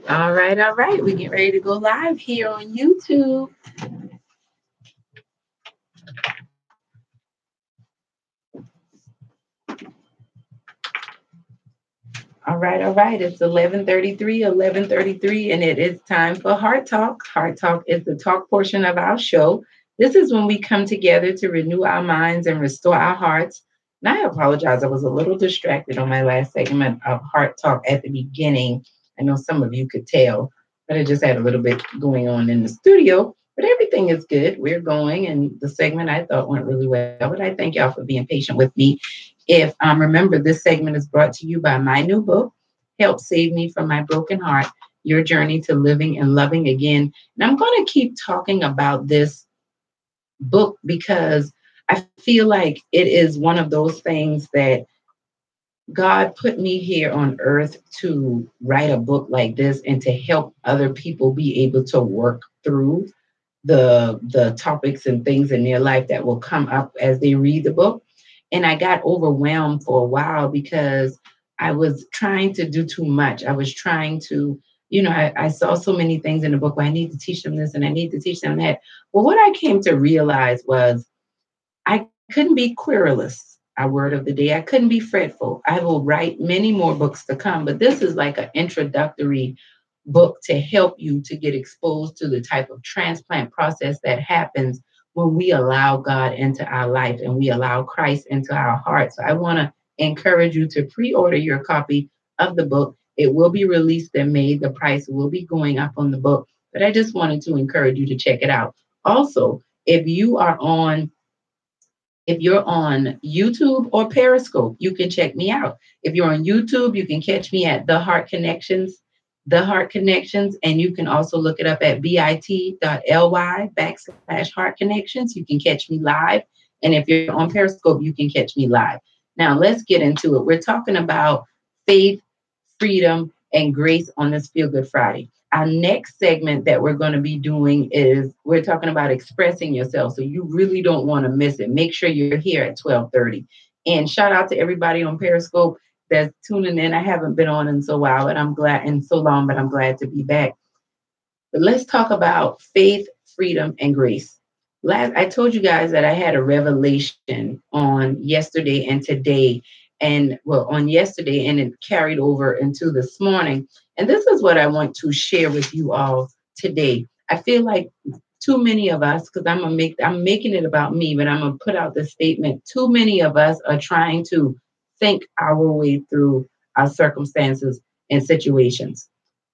All right, all right. We get ready to go live here on YouTube. All right, all right. It's 11:33, and it is time for Heart Talk. Heart Talk is the talk portion of our show. This is when we come together to renew our minds and restore our hearts. And I apologize, I was a little distracted on my last segment of Heart Talk at the beginning. I know some of you could tell, but I just had a little bit going on in the studio. But everything is good. We're going, and the segment I thought went really well. But I thank y'all for being patient with me. If remember, this segment is brought to you by my new book, Help Save Me from My Broken Heart, Your Journey to Living and Loving Again. And I'm going to keep talking about this book because I feel like it is one of those things that God put me here on earth to write a book like this and to help other people be able to work through the topics and things in their life that will come up as they read the book. And I got overwhelmed for a while because I was trying to do too much. I was trying to, I saw so many things in the book where I need to teach them this and I need to teach them that. Well, what I came to realize was I couldn't be querulous. Our word of the day. I couldn't be fretful. I will write many more books to come, but this is like an introductory book to help you to get exposed to the type of transplant process that happens when we allow God into our life and we allow Christ into our hearts. So I want to encourage you to pre-order your copy of the book. It will be released in May. The price will be going up on the book, but I just wanted to encourage you to check it out. Also, if you are on if you're on YouTube or Periscope, you can check me out. If you're on YouTube, you can catch me at The Heart Connections, and you can also look it up at bit.ly/Heart Connections. You can catch me live. And if you're on Periscope, you can catch me live. Now, let's get into it. We're talking about faith, freedom, and grace on this Feel Good Friday. Our next segment that we're going to be doing is we're talking about expressing yourself. So you really don't want to miss it. Make sure you're here at 12:30. And shout out to everybody on Periscope that's tuning in. I haven't been on in so while, but I'm glad in so long, but I'm glad to be back. But let's talk about faith, freedom, and grace. I told you guys that I had a revelation on yesterday and today, and well, on yesterday, and it carried over into this morning. And this is what I want to share with you all today. I feel like too many of us, because I'm making it about me, but I'm gonna put out this statement. Too many of us are trying to think our way through our circumstances and situations.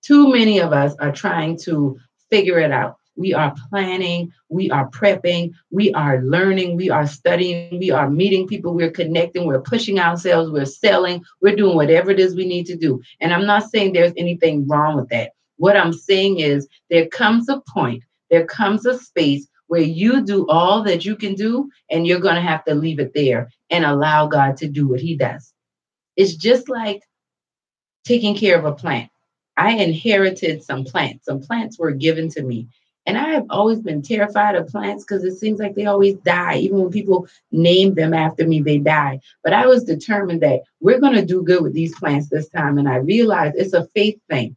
Too many of us are trying to figure it out. We are planning, we are prepping, we are learning, we are studying, we are meeting people, we're connecting, we're pushing ourselves, we're selling, we're doing whatever it is we need to do. And I'm not saying there's anything wrong with that. What I'm saying is there comes a point, there comes a space where you do all that you can do, and you're going to have to leave it there and allow God to do what He does. It's just like taking care of a plant. I inherited some plants. Some plants were given to me. And I have always been terrified of plants because it seems like they always die. Even when people name them after me, they die. But I was determined that we're going to do good with these plants this time. And I realized it's a faith thing.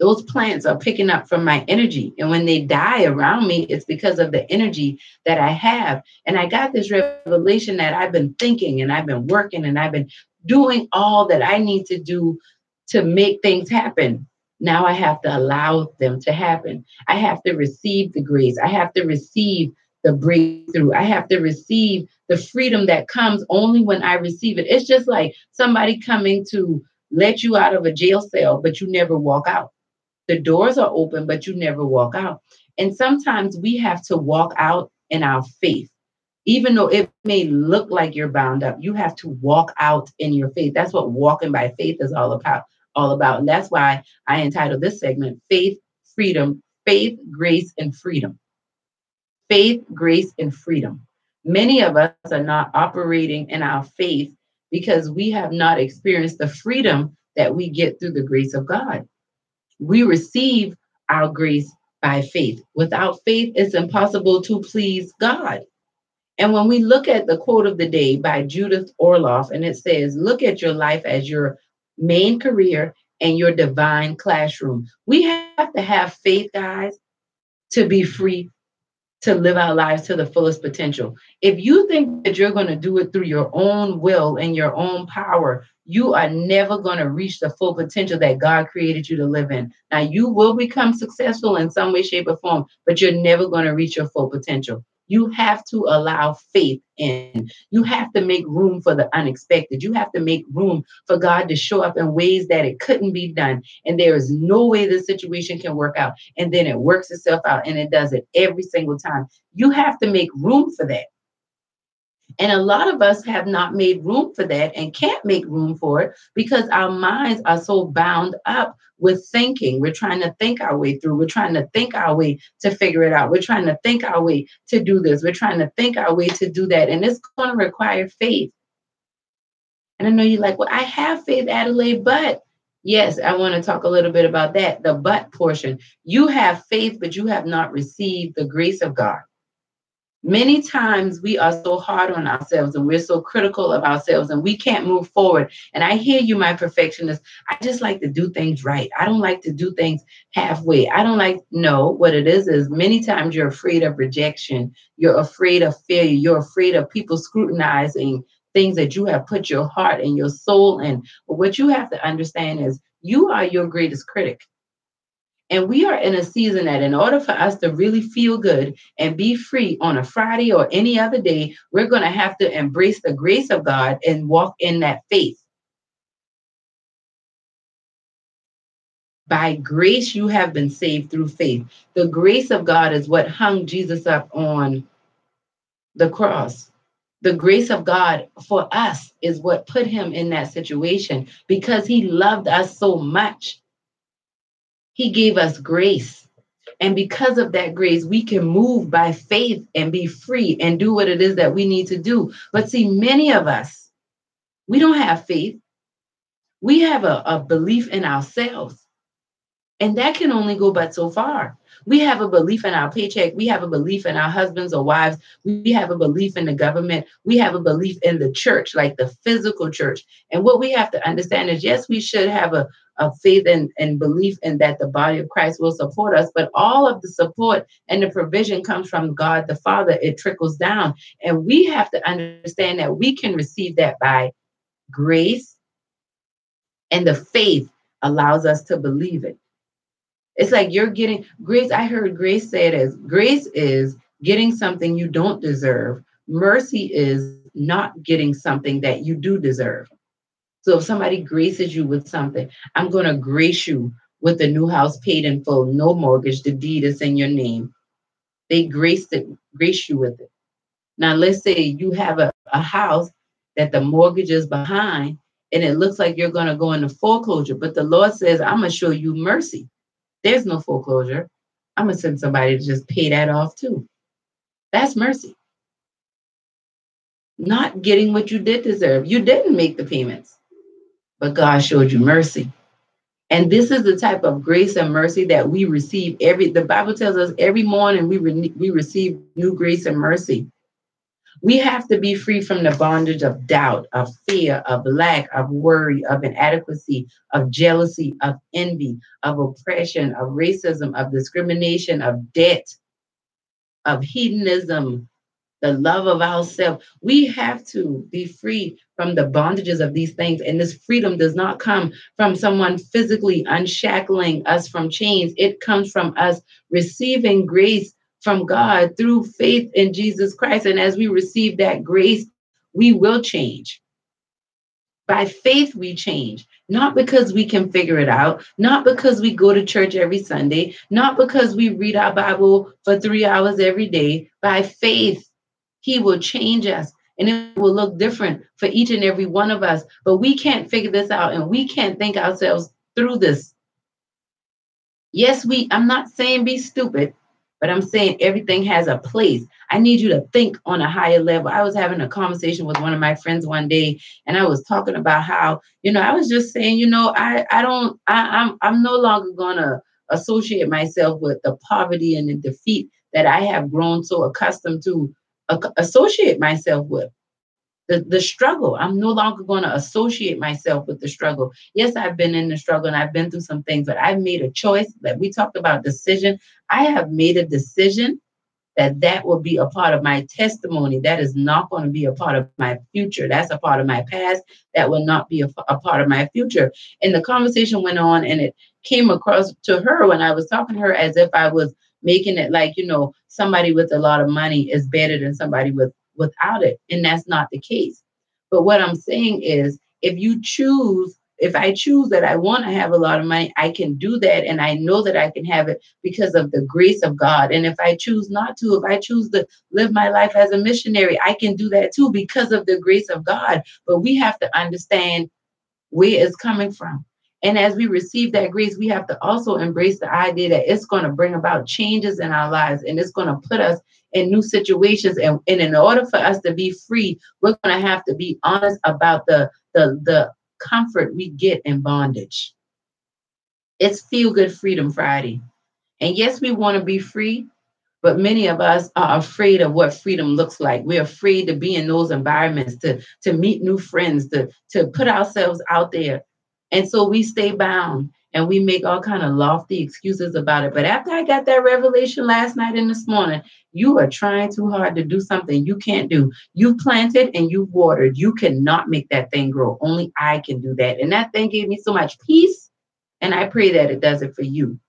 Those plants are picking up from my energy. And when they die around me, it's because of the energy that I have. And I got this revelation that I've been thinking and I've been working and I've been doing all that I need to do to make things happen. Now I have to allow them to happen. I have to receive the grace. I have to receive the breakthrough. I have to receive the freedom that comes only when I receive it. It's just like somebody coming to let you out of a jail cell, but you never walk out. The doors are open, but you never walk out. And sometimes we have to walk out in our faith. Even though it may look like you're bound up, you have to walk out in your faith. That's what walking by faith is all about. And that's why I entitled this segment Faith, Freedom, Faith, Grace, and Freedom. Faith, grace, and freedom. Many of us are not operating in our faith because we have not experienced the freedom that we get through the grace of God. We receive our grace by faith. Without faith, it's impossible to please God. And when we look at the quote of the day by Judith Orloff, and it says, look at your life as your main career and your divine classroom. We have to have faith, guys, to be free to live our lives to the fullest potential. If you think that you're going to do it through your own will and your own power, you are never going to reach the full potential that God created you to live in. Now, you will become successful in some way, shape, or form, but you're never going to reach your full potential. You have to allow faith in. You have to make room for the unexpected. You have to make room for God to show up in ways that it couldn't be done. And there is no way the situation can work out. And then it works itself out, and it does it every single time. You have to make room for that. And a lot of us have not made room for that and can't make room for it because our minds are so bound up with thinking. We're trying to think our way through. We're trying to think our way to figure it out. We're trying to think our way to do this. We're trying to think our way to do that. And it's going to require faith. And I know you're like, well, I have faith, Adelaide, but yes, I want to talk a little bit about that, the but portion. You have faith, but you have not received the grace of God. Many times we are so hard on ourselves and we're so critical of ourselves and we can't move forward. And I hear you, my perfectionist. I just like to do things right. I don't like to do things halfway. I don't like, no, what it is many times you're afraid of rejection. You're afraid of failure. You're afraid of people scrutinizing things that you have put your heart and your soul in. But what you have to understand is you are your greatest critic. And we are in a season that in order for us to really feel good and be free on a Friday or any other day, we're going to have to embrace the grace of God and walk in that faith. By grace, you have been saved through faith. The grace of God is what hung Jesus up on the cross. The grace of God for us is what put him in that situation because he loved us so much. He gave us grace. And because of that grace, we can move by faith and be free and do what it is that we need to do. But see, many of us, we don't have faith. We have a belief in ourselves. And that can only go but so far. We have a belief in our paycheck. We have a belief in our husbands or wives. We have a belief in the government. We have a belief in the church, like the physical church. And what we have to understand is, yes, we should have a faith and belief in that the body of Christ will support us. But all of the support and the provision comes from God the Father. It trickles down. And we have to understand that we can receive that by grace, and the faith allows us to believe it. It's like you're getting grace. I heard grace say it as grace is getting something you don't deserve. Mercy is not getting something that you do deserve. So if somebody graces you with something, I'm going to grace you with the new house paid in full, no mortgage, the deed is in your name. They grace you with it. Now, let's say you have a house that the mortgage is behind and it looks like you're going to go into foreclosure, but the Lord says, I'm going to show you mercy. There's no foreclosure. I'm going to send somebody to just pay that off too. That's mercy. Not getting what you did deserve. You didn't make the payments, but God showed you mercy. And this is the type of grace and mercy that we receive the Bible tells us every morning we receive new grace and mercy. We have to be free from the bondage of doubt, of fear, of lack, of worry, of inadequacy, of jealousy, of envy, of oppression, of racism, of discrimination, of debt, of hedonism, the love of ourselves. We have to be free from the bondages of these things. And this freedom does not come from someone physically unshackling us from chains. It comes from us receiving grace from God through faith in Jesus Christ. And as we receive that grace, we will change. By faith, we change, not because we can figure it out, not because we go to church every Sunday, not because we read our Bible for 3 hours every day. By faith, he will change us and it will look different for each and every one of us. But we can't figure this out and we can't think ourselves through this. Yes, I'm not saying be stupid, but I'm saying everything has a place. I need you to think on a higher level. I was having a conversation with one of my friends one day, and I was talking about how, I was just saying, I'm no longer gonna associate myself with the poverty and the defeat that I have grown so accustomed to associate myself with. the struggle. I'm no longer going to associate myself with the struggle. Yes, I've been in the struggle and I've been through some things, but I've made a choice that we talked about decision. I have made a decision that will be a part of my testimony. That is not going to be a part of my future. That's a part of my past. That will not be a part of my future. And the conversation went on, and it came across to her when I was talking to her as if I was making it like, somebody with a lot of money is better than somebody without it. And that's not the case. But what I'm saying is, if I choose that I want to have a lot of money, I can do that. And I know that I can have it because of the grace of God. And if I choose not to, if I choose to live my life as a missionary, I can do that too because of the grace of God. But we have to understand where it's coming from. And as we receive that grace, we have to also embrace the idea that it's going to bring about changes in our lives, and it's going to put us in new situations. And in order for us to be free, we're going to have to be honest about the comfort we get in bondage. It's Feel Good Freedom Friday. And yes, we want to be free, but many of us are afraid of what freedom looks like. We're afraid to be in those environments, to meet new friends, to put ourselves out there. And so we stay bound and we make all kind of lofty excuses about it. But after I got that revelation last night and this morning, you are trying too hard to do something you can't do. You planted and you watered. You cannot make that thing grow. Only I can do that. And that thing gave me so much peace. And I pray that it does it for you.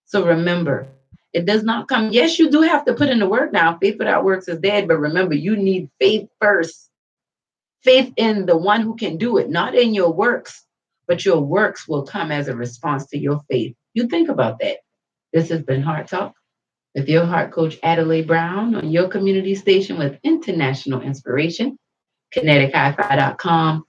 So remember, it does not come. Yes, you do have to put in the work now. Faith without works is dead. But remember, you need faith first. Faith in the one who can do it, not in your works, but your works will come as a response to your faith. You think about that. This has been Heart Talk with your heart coach, Adelai Brown, on your community station with international inspiration, kinetichifi.com.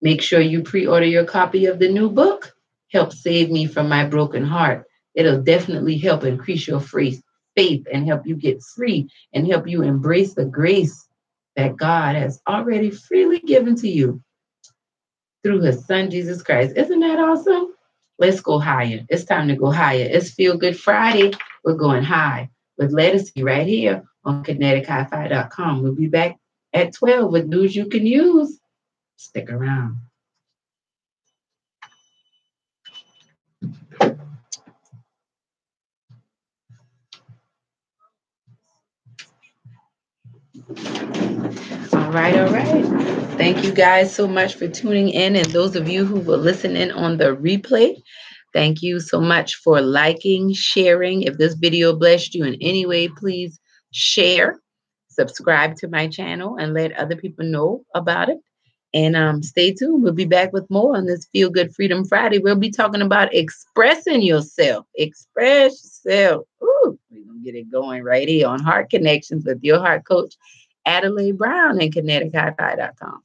Make sure you pre-order your copy of the new book, Help Save Me from My Broken Heart. It'll definitely help increase your faith and help you get free and help you embrace the grace that God has already freely given to you through his son, Jesus Christ. Isn't that awesome? Let's go higher. It's time to go higher. It's Feel Good Friday. We're going high with Lettucey right here on kinetichifi.com. We'll be back at 12 with news you can use. Stick around. All right, all right. Thank you guys so much for tuning in. And those of you who will listen in on the replay, thank you so much for liking, sharing. If this video blessed you in any way, please share, subscribe to my channel, and let other people know about it. And stay tuned. We'll be back with more on this Feel Good Freedom Friday. We'll be talking about expressing yourself. Express yourself. Ooh, we're going to get it going right here on Heart Connections with your heart coach, Adelai Brown, and kinetichifi.com.